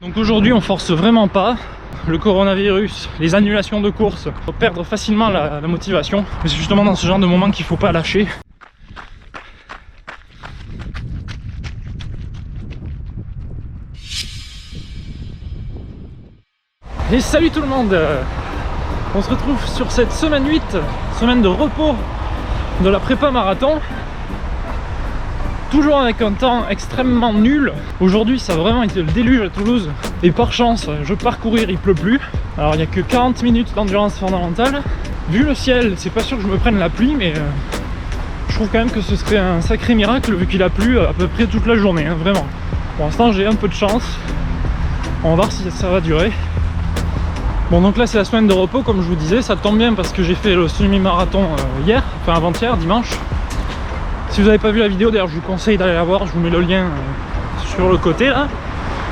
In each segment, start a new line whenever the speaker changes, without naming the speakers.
Donc aujourd'hui on force vraiment pas. Le coronavirus, les annulations de courses, on peut perdre facilement la motivation. Mais c'est justement dans ce genre de moment qu'il faut pas lâcher. Et salut tout le monde. On se retrouve sur cette semaine 8, semaine de repos de la prépa marathon. Toujours avec un temps extrêmement nul. Aujourd'hui ça a vraiment été le déluge à Toulouse. Et par chance, je pars courir, il pleut plus. Alors il n'y a que 40 minutes d'endurance fondamentale. Vu le ciel, c'est pas sûr que je me prenne la pluie, mais je trouve quand même que ce serait un sacré miracle vu qu'il a plu à peu près toute la journée, hein, vraiment. Pour l'instant j'ai un peu de chance. On va voir si ça va durer. Bon, donc là c'est la semaine de repos comme je vous disais. Ça tombe bien parce que j'ai fait le semi-marathon hier, enfin avant-hier, dimanche. Si vous n'avez pas vu la vidéo, d'ailleurs je vous conseille d'aller la voir, je vous mets le lien sur le côté là.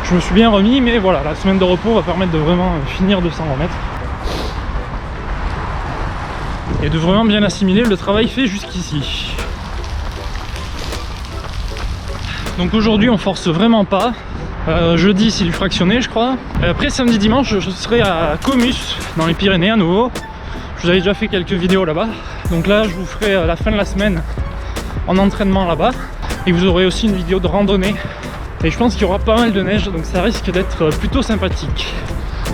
Je me suis bien remis, mais voilà, la semaine de repos va permettre de vraiment finir de s'en remettre. Et de vraiment bien assimiler le travail fait jusqu'ici. Donc aujourd'hui on force vraiment pas. Jeudi c'est du fractionné je crois. Après samedi dimanche je serai à Comus dans les Pyrénées à nouveau. Je vous avais déjà fait quelques vidéos là-bas. Donc là je vous ferai à la fin de la semaine en entraînement là-bas. Et vous aurez aussi une vidéo de randonnée. Et je pense qu'il y aura pas mal de neige, donc ça risque d'être plutôt sympathique.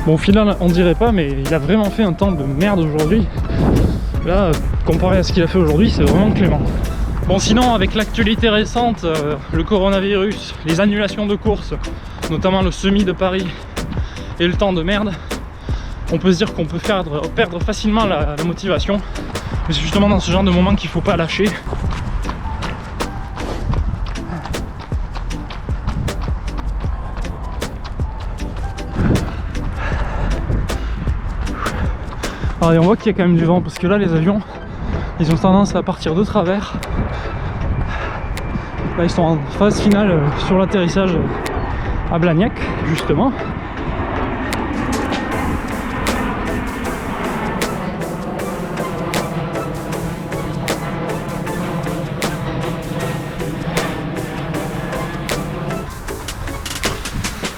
Bon, au final on dirait pas, mais il a vraiment fait un temps de merde aujourd'hui. Là, comparé à ce qu'il a fait aujourd'hui, c'est vraiment clément. Bon, sinon avec l'actualité récente, le coronavirus, les annulations de courses, notamment le semi de Paris et le temps de merde, on peut se dire qu'on peut perdre facilement la motivation. Mais c'est justement dans ce genre de moment qu'il faut pas lâcher. Alors, et on voit qu'il y a quand même du vent parce que là les avions ils ont tendance à partir de travers. Là ils sont en phase finale sur l'atterrissage à Blagnac justement.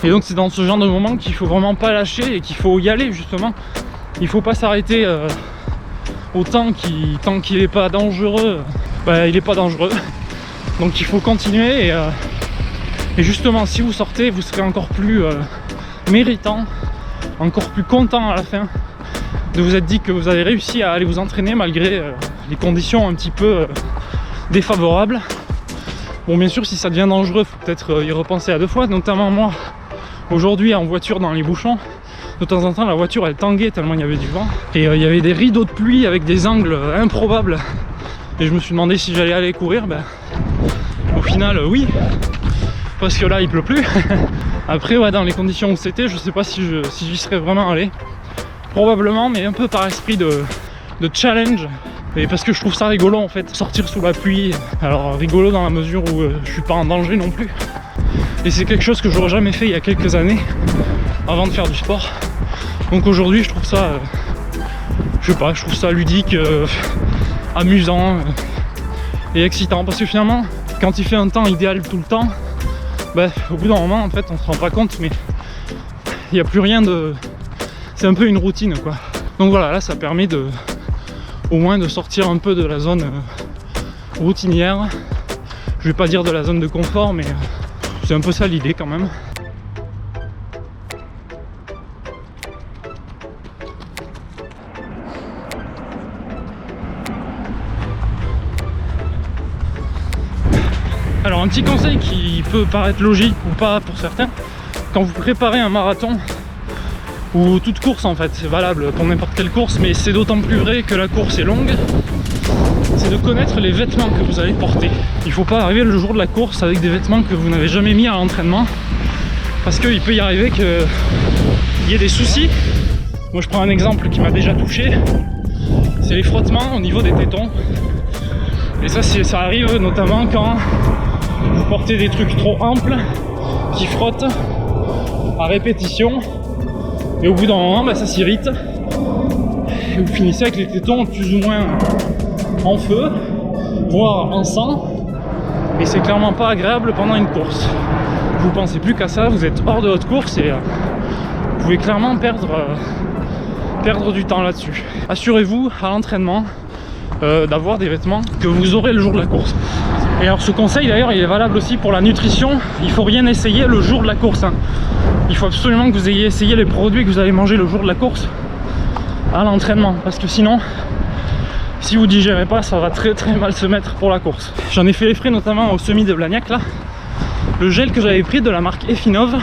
Et donc c'est dans ce genre de moment qu'il faut vraiment pas lâcher et qu'il faut y aller justement. Il faut pas s'arrêter tant qu'il n'est pas dangereux, il n'est pas dangereux. Donc il faut continuer et justement si vous sortez vous serez encore plus méritant, encore plus content à la fin de vous être dit que vous avez réussi à aller vous entraîner malgré les conditions un petit peu défavorables. Bon, bien sûr si ça devient dangereux il faut peut-être y repenser à deux fois, notamment moi aujourd'hui en voiture dans les bouchons. De temps en temps la voiture elle tanguait tellement il y avait du vent et il y avait des rideaux de pluie avec des angles improbables et je me suis demandé si j'allais aller courir. Au final oui, parce que là il pleut plus. Après ouais, dans les conditions où c'était, je sais pas si j'y serais vraiment allé, probablement, mais un peu par esprit de challenge et parce que je trouve ça rigolo en fait, sortir sous la pluie. Alors rigolo dans la mesure où je suis pas en danger non plus et c'est quelque chose que j'aurais jamais fait il y a quelques années avant de faire du sport. Donc aujourd'hui je trouve ça je sais pas, je trouve ça ludique, amusant et excitant parce que finalement quand il fait un temps idéal tout le temps, au bout d'un moment en fait on se rend pas compte, mais il n'y a plus rien de... c'est un peu une routine quoi. Donc voilà, là ça permet au moins de sortir un peu de la zone routinière. Je vais pas dire de la zone de confort, mais c'est un peu ça l'idée quand même. Alors un petit conseil qui peut paraître logique ou pas pour certains, quand vous préparez un marathon ou toute course en fait, c'est valable pour n'importe quelle course, mais c'est d'autant plus vrai que la course est longue, c'est de connaître les vêtements que vous allez porter. Il ne faut pas arriver le jour de la course avec des vêtements que vous n'avez jamais mis à l'entraînement, parce qu'il peut y arriver qu'il y ait des soucis. Moi je prends un exemple qui m'a déjà touché, c'est les frottements au niveau des tétons. Et ça arrive notamment quand vous portez des trucs trop amples qui frottent à répétition et au bout d'un moment ça s'irrite et vous finissez avec les tétons plus ou moins en feu, voire en sang, et c'est clairement pas agréable pendant une course. vous pensez plus qu'à ça, vous êtes hors de votre course et vous pouvez clairement perdre du temps là-dessus. Assurez-vous à l'entraînement d'avoir des vêtements que vous aurez le jour de la course. Et alors ce conseil d'ailleurs il est valable aussi pour la nutrition, il faut rien essayer le jour de la course, hein. Il faut absolument que vous ayez essayé les produits que vous allez manger le jour de la course à l'entraînement, parce que sinon si vous digérez pas, ça va très mal se mettre pour la course. J'en ai fait les frais notamment au semi de Blagnac là. Le gel que j'avais pris de la marque Effinov,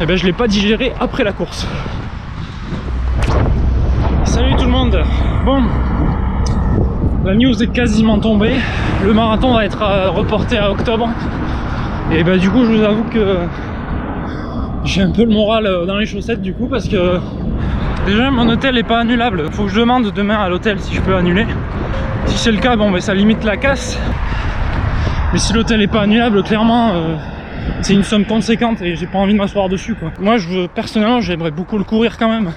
eh ben, je l'ai pas digéré après la course. Salut tout le monde. Bon, la news est quasiment tombée. Le marathon va être reporté à octobre. Et ben du coup je vous avoue que j'ai un peu le moral dans les chaussettes du coup, parce que déjà mon hôtel n'est pas annulable. Faut que je demande demain à l'hôtel si je peux annuler. Si c'est le cas, bon ben ça limite la casse. Mais si l'hôtel n'est pas annulable, clairement c'est une somme conséquente et j'ai pas envie de m'asseoir dessus quoi. Moi personnellement j'aimerais beaucoup le courir quand même.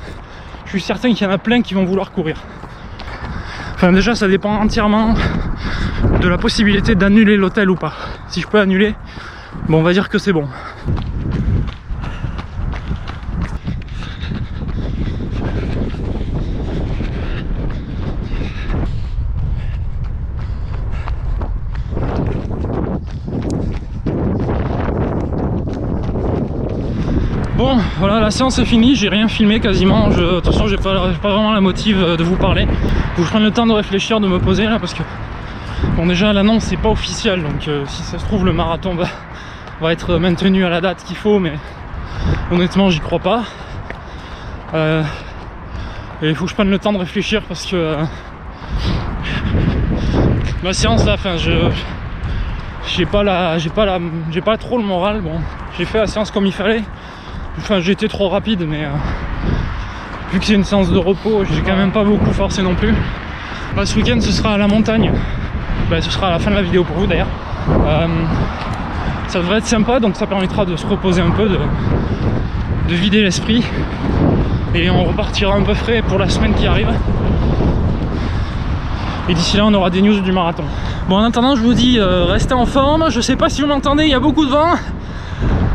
Je suis certain qu'il y en a plein qui vont vouloir courir. Enfin déjà ça dépend entièrement de la possibilité d'annuler l'hôtel ou pas. Si je peux annuler, bon on va dire que c'est bon. Bon, voilà, la séance est finie, j'ai rien filmé quasiment. De toute façon, j'ai pas vraiment la motive de vous parler. Faut que je prenne le temps de réfléchir, de me poser là, parce que bon, déjà l'annonce c'est pas officiel, donc si ça se trouve le marathon va être maintenu à la date qu'il faut, mais honnêtement j'y crois pas. Et il faut que je prenne le temps de réfléchir parce que ma séance là, enfin j'ai pas trop le moral. Bon, j'ai fait la séance comme il fallait. Enfin, j'ai été trop rapide, mais vu que c'est une séance de repos, j'ai quand même pas beaucoup forcé non plus. Là, ce week-end, ce sera à la montagne. Ben, ce sera à la fin de la vidéo pour vous d'ailleurs. Ça devrait être sympa, donc ça permettra de se reposer un peu, de vider l'esprit. Et on repartira un peu frais pour la semaine qui arrive. Et d'ici là, on aura des news du marathon. Bon, en attendant, je vous dis, restez en forme. Je sais pas si vous m'entendez, il y a beaucoup de vent.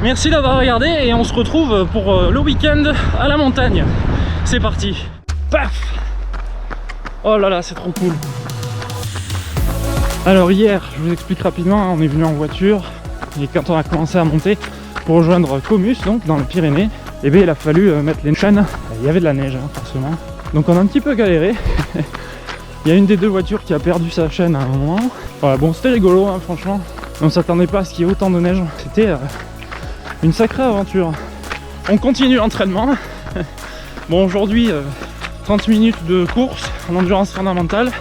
Merci d'avoir regardé et on se retrouve pour le week-end à la montagne. C'est parti. Paf! Oh là là, c'est trop cool. Alors hier, je vous explique rapidement, on est venu en voiture et quand on a commencé à monter pour rejoindre Comus, donc dans les Pyrénées, et bien il a fallu mettre les chaînes. Il y avait de la neige, hein, forcément. Donc on a un petit peu galéré. Il y a une des deux voitures qui a perdu sa chaîne à un moment. Voilà, bon, c'était rigolo, hein, franchement. On s'attendait pas à ce qu'il y ait autant de neige. C'était une sacrée aventure. On continue l'entraînement. Bon, aujourd'hui 30 minutes de course en endurance fondamentale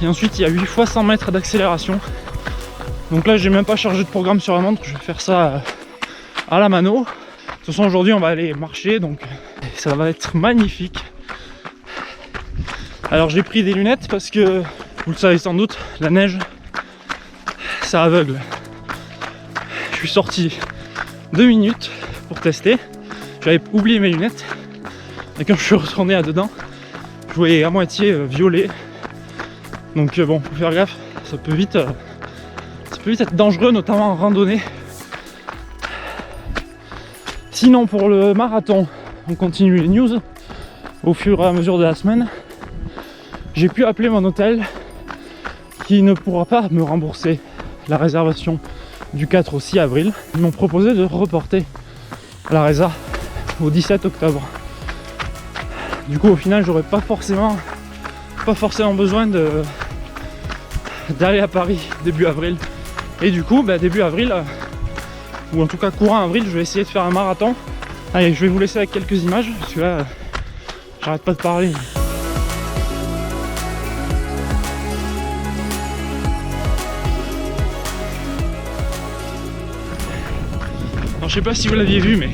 et ensuite il y a 8 fois 100 mètres d'accélération. Donc là j'ai même pas chargé de programme sur la montre, je vais faire ça à la mano. De toute façon aujourd'hui on va aller marcher, donc ça va être magnifique. Alors j'ai pris des lunettes parce que vous le savez sans doute, la neige ça aveugle. Je suis sorti 2 minutes pour tester, j'avais oublié mes lunettes et quand je suis retourné à dedans je voyais à moitié violet, donc bon, faut faire gaffe, ça peut vite être dangereux, notamment en randonnée. Sinon pour le marathon, on continue les news au fur et à mesure de la semaine. J'ai pu appeler mon hôtel qui ne pourra pas me rembourser la réservation du 4 au 6 avril. Ils m'ont proposé de reporter la résa au 17 octobre. Du coup au final j'aurais pas forcément besoin d'aller à Paris début avril. Et du coup début avril, ou en tout cas courant avril, je vais essayer de faire un marathon. Allez, je vais vous laisser avec quelques images parce que là j'arrête pas de parler. Alors, je sais pas si vous l'aviez vu, mais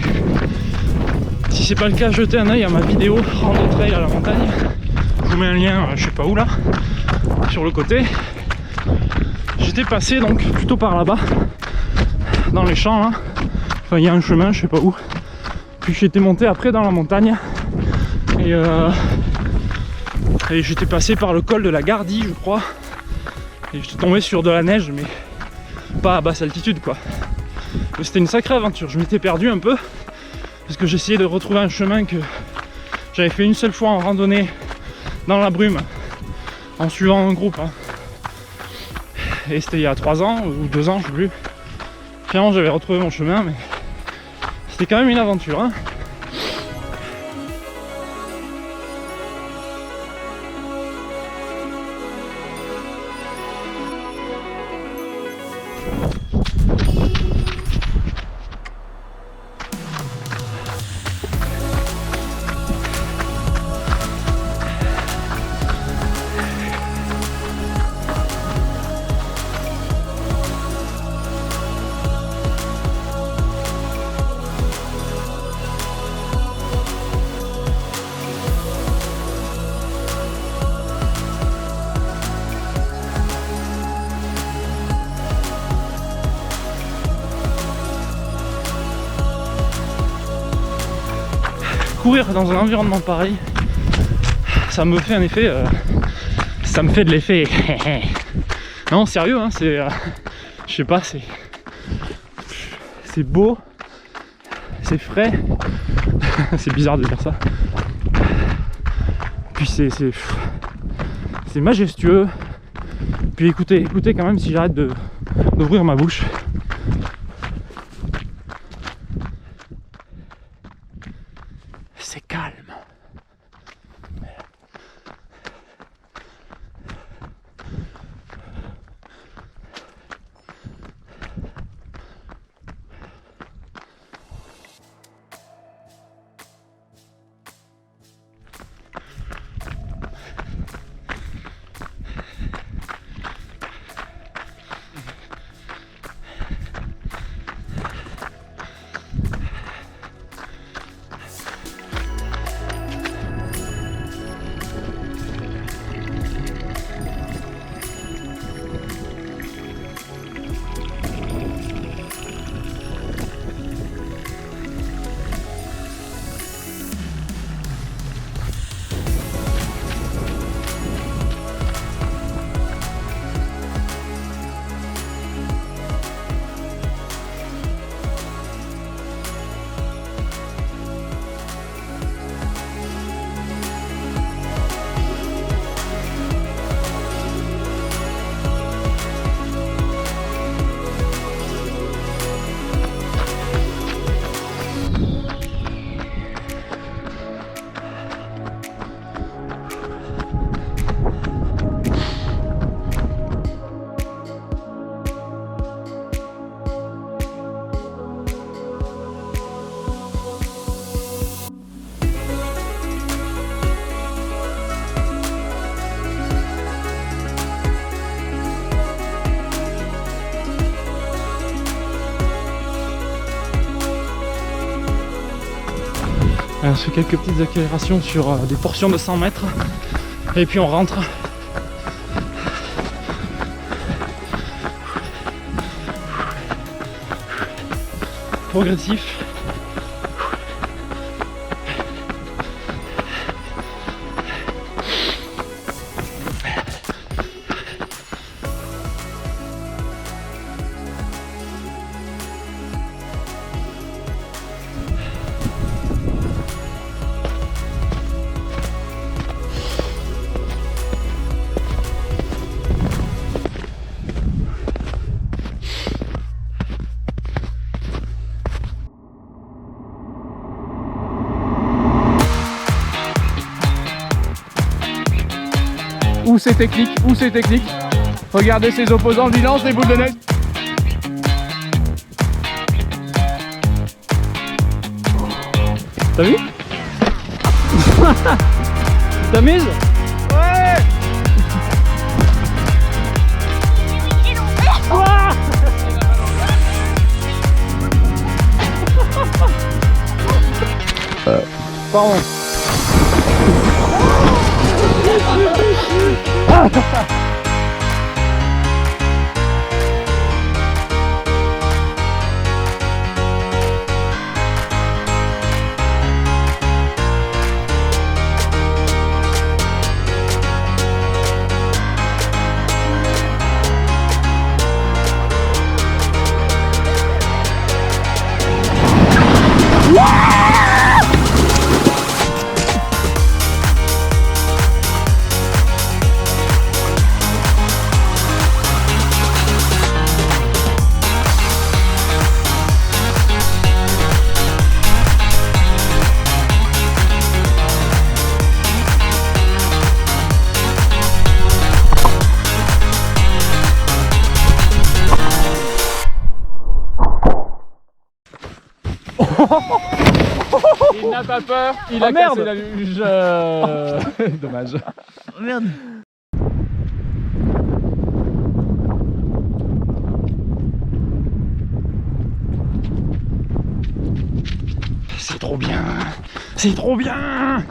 si c'est pas le cas, jetez un œil à ma vidéo rando trail à la montagne. Je vous mets un lien, je sais pas où là, sur le côté. J'étais passé donc plutôt par là-bas, dans les champs là. Enfin, il y a un chemin, je sais pas où. Puis j'étais monté après dans la montagne et j'étais passé par le col de la Gardie, je crois. Et j'étais tombé sur de la neige, mais pas à basse altitude quoi. Mais c'était une sacrée aventure. Je m'étais perdu un peu parce que j'essayais de retrouver un chemin que j'avais fait une seule fois en randonnée dans la brume en suivant un groupe, hein. Et c'était il y a 3 ans ou 2 ans, je sais plus. Finalement j'avais retrouvé mon chemin, mais c'était quand même une aventure, hein. Courir dans un environnement pareil, ça me fait un effet, ça me fait de l'effet. Non, sérieux, hein, c'est, je sais pas, c'est beau, c'est frais, c'est bizarre de dire ça. Puis c'est majestueux. Puis écoutez quand même si j'arrête d'ouvrir ma bouche. C'est calme. On fait quelques petites accélérations sur des portions de 100 mètres et puis on rentre. Progressif.
Où c'est technique, où c'est technique. Regardez ses opposants, lui lance des boules de neige.
T'as vu? T'amuses?
Ouais.
Pardon.
a pas peur, il
Oh,
a
merde.
cassé la luge. Dommage.
Oh, merde.
C'est trop bien. C'est trop bien.